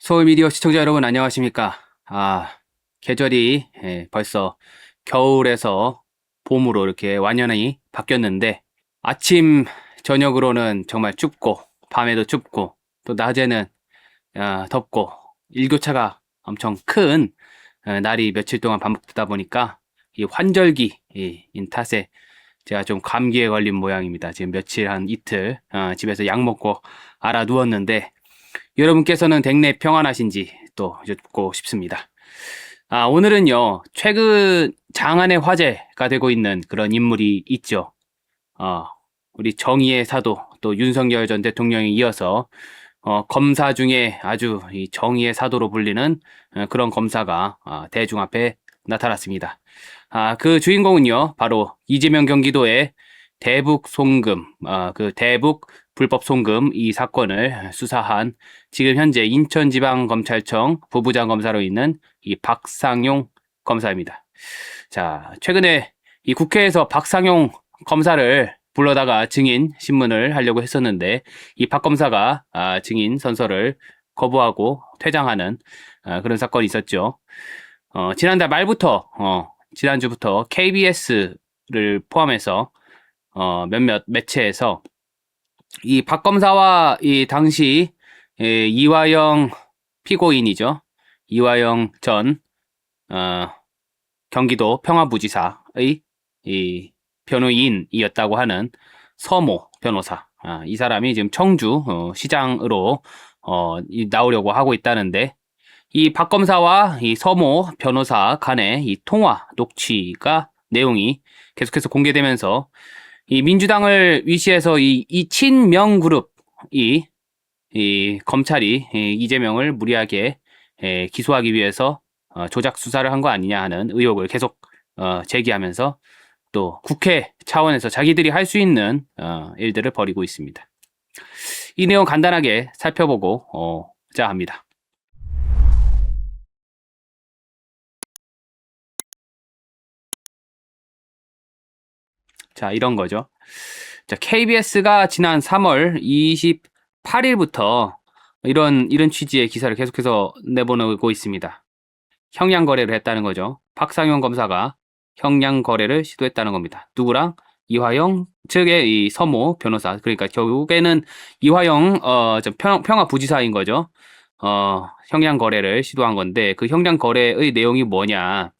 서울미디어 시청자 여러분 안녕하십니까? 계절이 벌써 겨울에서 봄으로 이렇게 완연히 바뀌었는데 아침 저녁으로는 정말 춥고 밤에도 춥고 또 낮에는 덥고 일교차가 엄청 큰 날이 며칠 동안 반복되다 보니까 이 환절기인 탓에 제가 좀 감기에 걸린 모양입니다. 지금 며칠 한 이틀 집에서 약 먹고 알아 누웠는데 여러분께서는 댁내 평안하신지 또 여쭙고 싶습니다. 오늘은요, 최근 장안의 화제가 되고 있는 그런 인물이 있죠. 어, 우리 정의의 사도, 또 윤석열 전 대통령에 이어서, 검사 중에 아주 이 정의의 사도로 불리는 그런 검사가 대중 앞에 나타났습니다. 그 주인공은요, 바로 이재명 경기도의 대북 송금, 그 대북 불법 송금 이 사건을 수사한 지금 현재 인천지방검찰청 부부장 검사로 있는 이 박상용 검사입니다. 자, 최근에 이 국회에서 박상용 검사를 불러다가 증인 신문을 하려고 했었는데 이 박 검사가 증인 선서를 거부하고 퇴장하는 그런 사건이 있었죠. 지난달 말부터 지난주부터 KBS를 포함해서 몇몇 매체에서 이 박 검사와 이 당시 이화영 피고인이죠. 이화영 전 경기도 평화부지사의 이 변호인이었다고 하는 서모 변호사. 이 사람이 지금 청주 시장으로 나오려고 하고 있다는데 이 박 검사와 이 서모 변호사 간의 이 통화 녹취가 내용이 계속해서 공개되면서 이 민주당을 위시해서 이 친명 그룹이 이 검찰이 이재명을 무리하게 기소하기 위해서 조작 수사를 한 거 아니냐 하는 의혹을 계속 제기하면서 또 국회 차원에서 자기들이 할 수 있는 일들을 벌이고 있습니다. 이 내용 간단하게 살펴보고자 합니다. 자, 이런 거죠. 자, KBS가 지난 3월 28일부터 이런 취지의 기사를 계속해서 내보내고 있습니다. 형량 거래를 했다는 거죠. 박상용 검사가 형량 거래를 시도했다는 겁니다. 누구랑? 이화영 측의 이 서모 변호사. 그러니까 결국에는 이화영 평화부지사인 거죠. 형량 거래를 시도한 건데 그 형량 거래의 내용이 뭐냐?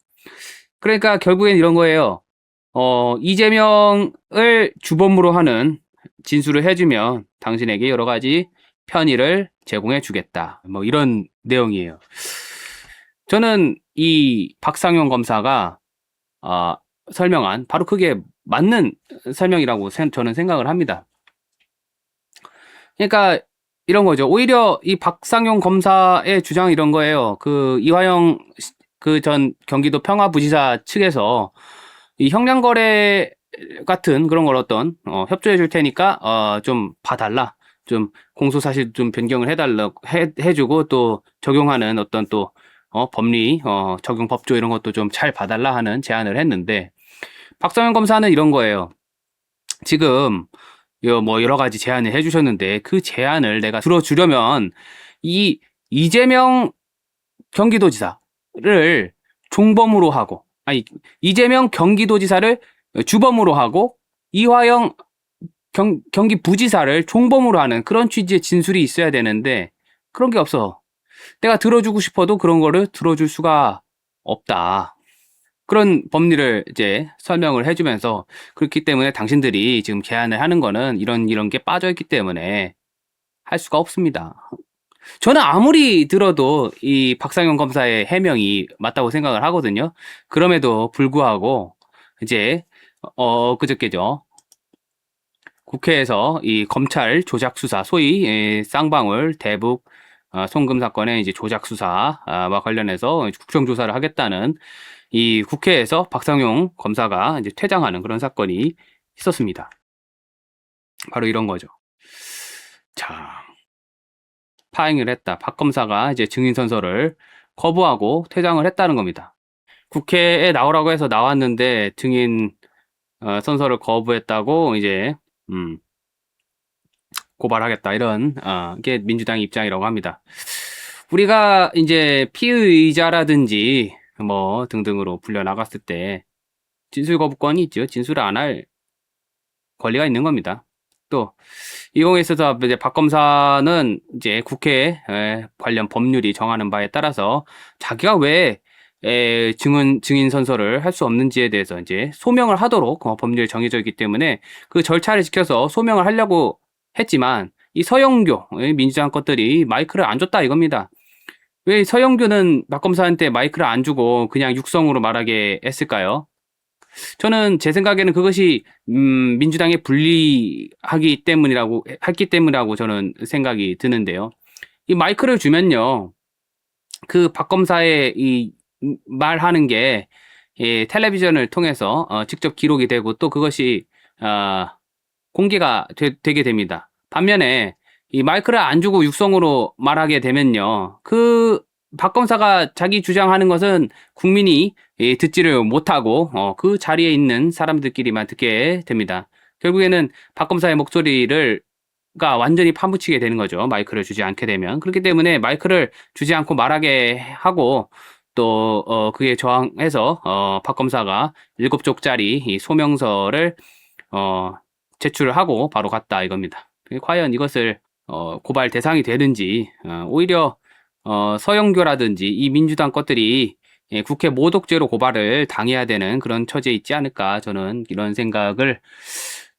그러니까 결국엔 이런 거예요. 이재명을 주범으로 하는 진술을 해주면 당신에게 여러 가지 편의를 제공해 주겠다. 뭐 이런 내용이에요. 저는 이 박상용 검사가 설명한 바로 그게 맞는 설명이라고 저는 생각을 합니다. 그러니까 이런 거죠. 오히려 이 박상용 검사의 주장은 이런 거예요. 그 이화영 그 전 경기도 평화부지사 측에서 이 형량 거래 같은 그런 걸 어떤 협조해 줄 테니까 좀 봐달라. 좀 공소 사실 좀 변경을 해주고 또 적용하는 어떤 또 법리 적용 법조 이런 것도 좀 잘 봐달라 하는 제안을 했는데 박상현 검사는 이런 거예요. 지금 뭐 여러 가지 제안을 해주셨는데 그 제안을 내가 들어주려면 이 이재명 경기도지사를 종범으로 하고 이재명 경기도지사를 주범으로 하고 이화영 경기부지사를 종범으로 하는 그런 취지의 진술이 있어야 되는데 그런 게 없어. 내가 들어주고 싶어도 그런 거를 들어줄 수가 없다. 그런 법리를 이제 설명을 해주면서 그렇기 때문에 당신들이 지금 제안을 하는 거는 이런 게 빠져있기 때문에 할 수가 없습니다. 저는 아무리 들어도 이 박상현 검사의 해명이 맞다고 생각을 하거든요. 그럼에도 불구하고 이제 그저께죠. 국회에서 이 검찰 조작 수사, 소위 쌍방울 대북 송금 사건의 이제 조작 수사와 관련해서 국정조사를 하겠다는 이 국회에서 박상용 검사가 이제 퇴장하는 그런 사건이 있었습니다. 바로 이런 거죠. 자. 파행을 했다. 박 검사가 이제 증인 선서를 거부하고 퇴장을 했다는 겁니다. 국회에 나오라고 해서 나왔는데 증인 선서를 거부했다고 이제 고발하겠다 이런 게 민주당의 입장이라고 합니다. 우리가 이제 피의자라든지 뭐 등등으로 불려 나갔을 때 진술 거부권이 있죠. 진술을 안 할 권리가 있는 겁니다. 또 이 경우에 있어서 이제 박 검사는 이제 국회 관련 법률이 정하는 바에 따라서 자기가 왜 증인 선서를 할 수 없는지에 대해서 이제 소명을 하도록 법률에 정해져 있기 때문에 그 절차를 지켜서 소명을 하려고 했지만 이 서영교 민주당 것들이 마이크를 안 줬다 이겁니다. 왜 서영교는 박 검사한테 마이크를 안 주고 그냥 육성으로 말하게 했을까요? 저는 제 생각에는 그것이 민주당에 불리하기 때문이라고 했기 때문이라고 저는 생각이 드는데요. 이 마이크를 주면요, 그 박 검사의 이 말하는 게 텔레비전을 통해서 직접 기록이 되고 또 그것이 공개가 되게 됩니다. 반면에 이 마이크를 안 주고 육성으로 말하게 되면요, 그 박 검사가 자기 주장하는 것은 국민이 듣지를 못하고 그 자리에 있는 사람들끼리만 듣게 됩니다. 결국에는 박 검사의 목소리를 가 완전히 파묻히게 되는 거죠. 마이크를 주지 않게 되면. 그렇기 때문에 마이크를 주지 않고 말하게 하고 또 그에 저항해서 박 검사가 7쪽짜리 이 소명서를 제출을 하고 바로 갔다 이겁니다. 과연 이것을 고발 대상이 되는지 오히려 서영교라든지 이 민주당 것들이 국회 모독죄로 고발을 당해야 되는 그런 처지에 있지 않을까 저는 이런 생각을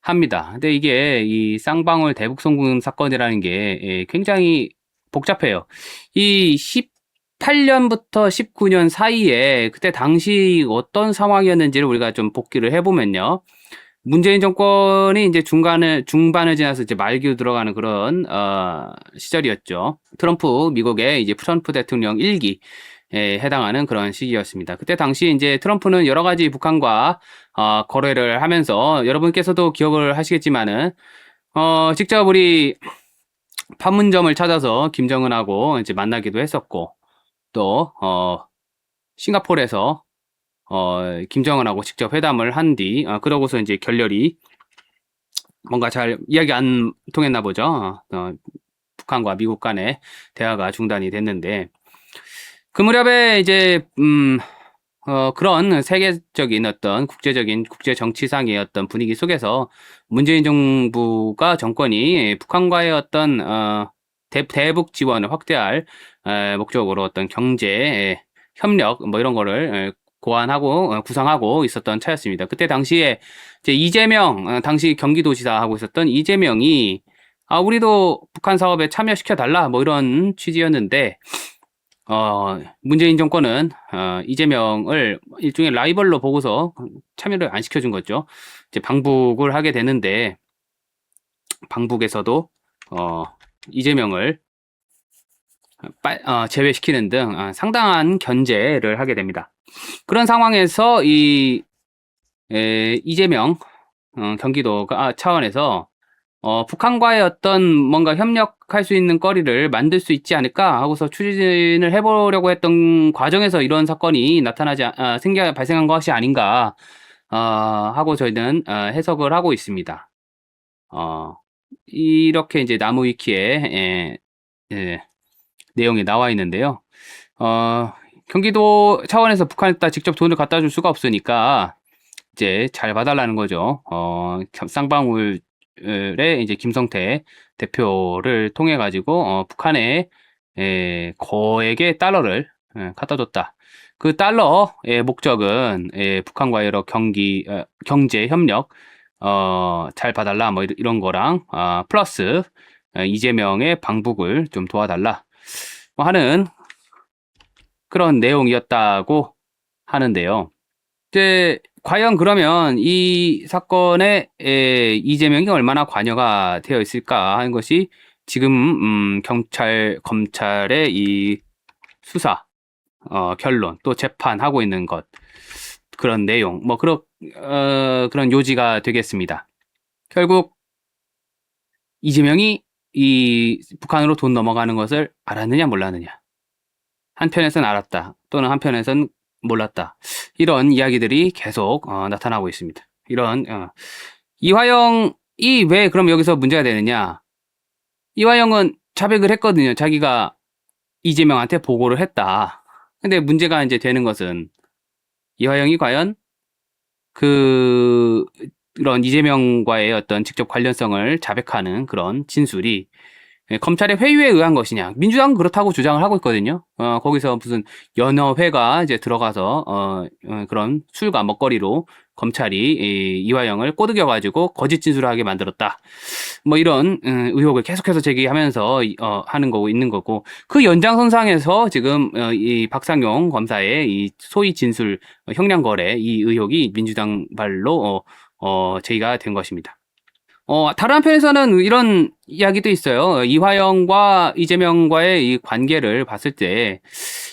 합니다. 근데 이게 이 쌍방울 대북송금 사건이라는 게 굉장히 복잡해요. 이 18년부터 19년 사이에 그때 당시 어떤 상황이었는지를 우리가 좀 복기를 해보면요. 문재인 정권이 이제 중반을 지나서 이제 말기로 들어가는 그런 시절이었죠. 미국의 이제 트럼프 대통령 1기에 해당하는 그런 시기였습니다. 그때 당시 이제 트럼프는 여러 가지 북한과 거래를 하면서 여러분께서도 기억을 하시겠지만은 직접 우리 판문점을 찾아서 김정은하고 이제 만나기도 했었고 또 싱가포르에서 김정은하고 직접 회담을 한 뒤, 그러고서 이제 결렬이 뭔가 잘 이야기 안 통했나 보죠. 북한과 미국 간의 대화가 중단이 됐는데, 그 무렵에 이제, 그런 세계적인 어떤 국제적인 국제 정치상의 어떤 분위기 속에서 문재인 정부가 정권이 북한과의 어떤, 대북 지원을 확대할 목적으로 어떤 경제 협력 뭐 이런 거를 고안하고 구상하고 있었던 차였습니다. 그때 당시에 이제 이재명 당시 경기도지사 하고 있었던 이재명이 우리도 북한 사업에 참여시켜 달라 뭐 이런 취지였는데 문재인 정권은 이재명을 일종의 라이벌로 보고서 참여를 안 시켜준 거죠. 이제 방북을 하게 되는데 방북에서도 이재명을 제외시키는 등 상당한 견제를 하게 됩니다. 그런 상황에서 이재명 경기도가 차원에서 북한과의 어떤 뭔가 협력할 수 있는 거리를 만들 수 있지 않을까 하고서 추진을 해보려고 했던 과정에서 이런 사건이 발생한 것이 아닌가 하고 저희는 해석을 하고 있습니다. 이렇게 이제 나무위키에 내용이 나와 있는데요. 경기도 차원에서 북한에다 직접 돈을 갖다 줄 수가 없으니까 이제 잘 봐달라는 거죠. 쌍방울의 이제 김성태 대표를 통해 가지고 북한에 거액의 달러를 갖다 줬다. 그 달러의 목적은 북한과의 여러 경제 협력 잘 봐달라 뭐 이런 거랑 플러스 이재명의 방북을 좀 도와달라 뭐 하는 그런 내용이었다고 하는데요. 이제 과연 그러면 이 사건에 이재명이 얼마나 관여가 되어 있을까 하는 것이 지금 검찰의 이 수사, 결론, 또 재판하고 있는 것 그런 내용, 뭐 그런 요지가 되겠습니다. 결국 이재명이 이 북한으로 돈 넘어가는 것을 알았느냐 몰랐느냐. 한편에선 알았다. 또는 한편에선 몰랐다. 이런 이야기들이 계속 나타나고 있습니다. 이런 이화영이 왜 그럼 여기서 문제가 되느냐? 이화영은 자백을 했거든요. 자기가 이재명한테 보고를 했다. 근데 문제가 이제 되는 것은 이화영이 과연 그런 이재명과의 어떤 직접 관련성을 자백하는 그런 진술이 검찰의 회유에 의한 것이냐. 민주당은 그렇다고 주장을 하고 있거든요. 거기서 무슨 연어회가 이제 들어가서, 그런 술과 먹거리로 검찰이 이화영을 꼬드겨가지고 거짓 진술을 하게 만들었다. 뭐 이런, 의혹을 계속해서 제기하면서, 하는 거고 있는 거고. 그 연장선상에서 지금, 이 박상용 검사의 이 소위 진술, 형량 거래 이 의혹이 민주당 발로, 제기가 된 것입니다. 다른 한편에서는 이런 이야기도 있어요. 이화영과 이재명과의 이 관계를 봤을 때,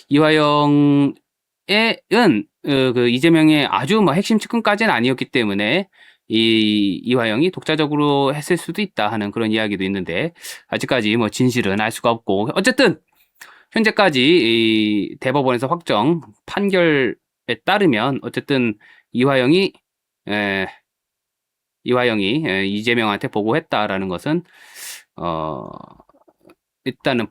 이화영은, 그 이재명의 아주 뭐 핵심 측근까지는 아니었기 때문에, 이화영이 독자적으로 했을 수도 있다 하는 그런 이야기도 있는데, 아직까지 뭐 진실은 알 수가 없고, 어쨌든, 현재까지 이 대법원에서 확정 판결에 따르면, 어쨌든, 이화영이, 에, 이화영이 이재명한테 보고했다라는 것은 어 일단은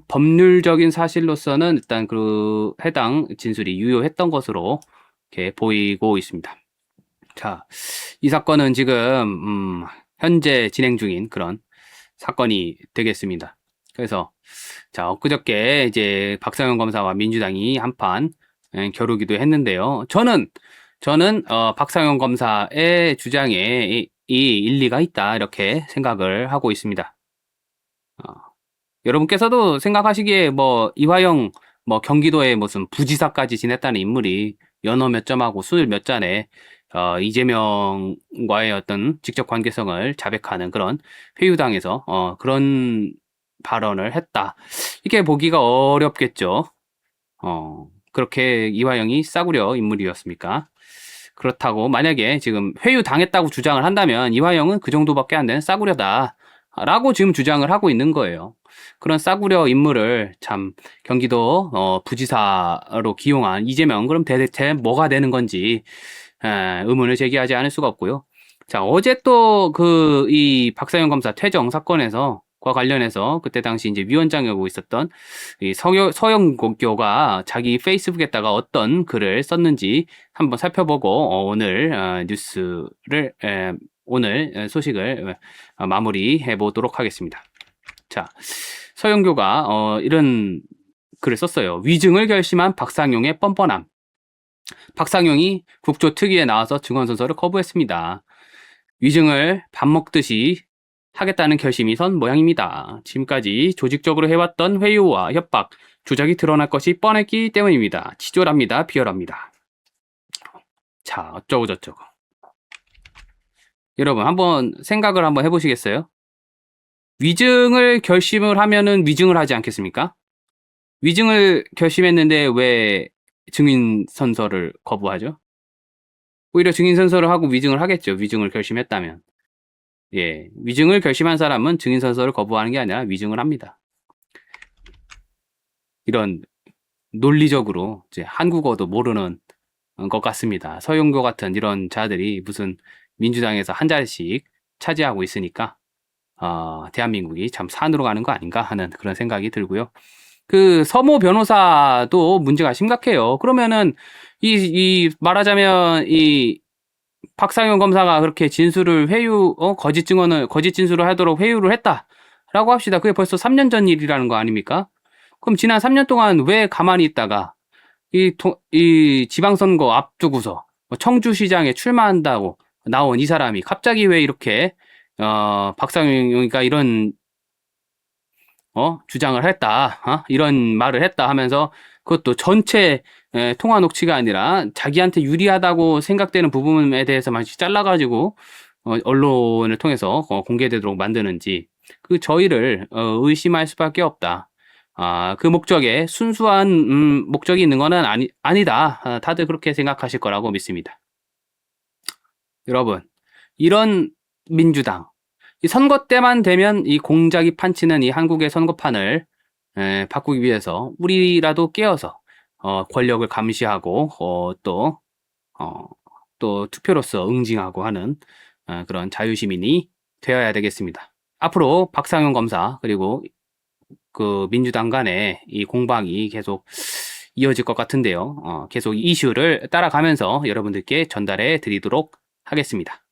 법률적인 사실로서는 일단 그 해당 진술이 유효했던 것으로 이렇게 보이고 있습니다. 자, 이 사건은 지금 현재 진행 중인 그런 사건이 되겠습니다. 그래서 자, 엊그저께 이제 박상현 검사와 민주당이 한판 겨루기도 했는데요. 저는 박상현 검사의 주장에 이 일리가 있다 이렇게 생각을 하고 있습니다. 어, 여러분께서도 생각하시기에 뭐 이화영 뭐 경기도에 무슨 부지사까지 지냈다는 인물이 연어 몇 점하고 술 몇 잔에 이재명과의 어떤 직접 관계성을 자백하는 그런 회유당에서 그런 발언을 했다. 이게 보기가 어렵겠죠. 그렇게 이화영이 싸구려 인물이었습니까? 그렇다고 만약에 지금 회유 당했다고 주장을 한다면 이화영은 그 정도밖에 안 되는 싸구려다. 라고 지금 주장을 하고 있는 거예요. 그런 싸구려 인물을 참 경기도 부지사로 기용한 이재명 그럼 대체 뭐가 되는 건지 의문을 제기하지 않을 수가 없고요. 자, 어제 또 이 박사현 검사 퇴정 사건에서 과 관련해서 그때 당시 이제 위원장이고 있었던 이 서영교가 자기 페이스북에다가 어떤 글을 썼는지 한번 살펴보고 오늘 뉴스를 오늘 소식을 마무리해 보도록 하겠습니다. 자, 서영교가 이런 글을 썼어요. 위증을 결심한 박상용의 뻔뻔함. 박상용이 국조특위에 나와서 증언선서를 거부했습니다. 위증을 밥 먹듯이 하겠다는 결심이 선 모양입니다. 지금까지 조직적으로 해왔던 회유와 협박, 조작이 드러날 것이 뻔했기 때문입니다. 치졸합니다. 비열합니다. 자, 어쩌고저쩌고. 여러분, 한번 생각을 한번 해보시겠어요? 위증을 결심을 하면은 위증을 하지 않겠습니까? 위증을 결심했는데 왜 증인선서를 거부하죠? 오히려 증인선서를 하고 위증을 하겠죠. 위증을 결심했다면. 예, 위증을 결심한 사람은 증인선서를 거부하는 게 아니라 위증을 합니다. 이런 논리적으로 이제 한국어도 모르는 것 같습니다. 서영교 같은 이런 자들이 무슨 민주당에서 한 자리씩 차지하고 있으니까 대한민국이 참 산으로 가는 거 아닌가 하는 그런 생각이 들고요. 그 서모 변호사도 문제가 심각해요. 그러면은 말하자면 이 박상현 검사가 그렇게 진술을 거짓 진술을 하도록 회유를 했다라고 합시다. 그게 벌써 3년 전 일이라는 거 아닙니까? 그럼 지난 3년 동안 왜 가만히 있다가 이 지방선거 앞두고서 청주시장에 출마한다고 나온 이 사람이 갑자기 왜 이렇게 박상영이가 이런 주장을 했다, 이런 말을 했다 하면서 그것도 전체 통화 녹취가 아니라 자기한테 유리하다고 생각되는 부분에 대해서만 잘라가지고 언론을 통해서 공개되도록 만드는지 그 저희를 의심할 수밖에 없다. 그 목적에 순수한 목적이 있는 거는 아니다. 다들 그렇게 생각하실 거라고 믿습니다. 여러분, 이런 민주당, 이 선거 때만 되면 이 공작이 판치는 이 한국의 선거판을 바꾸기 위해서 우리라도 깨어서 권력을 감시하고 또 투표로서 응징하고 하는 그런 자유시민이 되어야 되겠습니다. 앞으로 박상현 검사 그리고 그 민주당 간의 이 공방이 계속 이어질 것 같은데요. 계속 이슈를 따라가면서 여러분들께 전달해 드리도록 하겠습니다.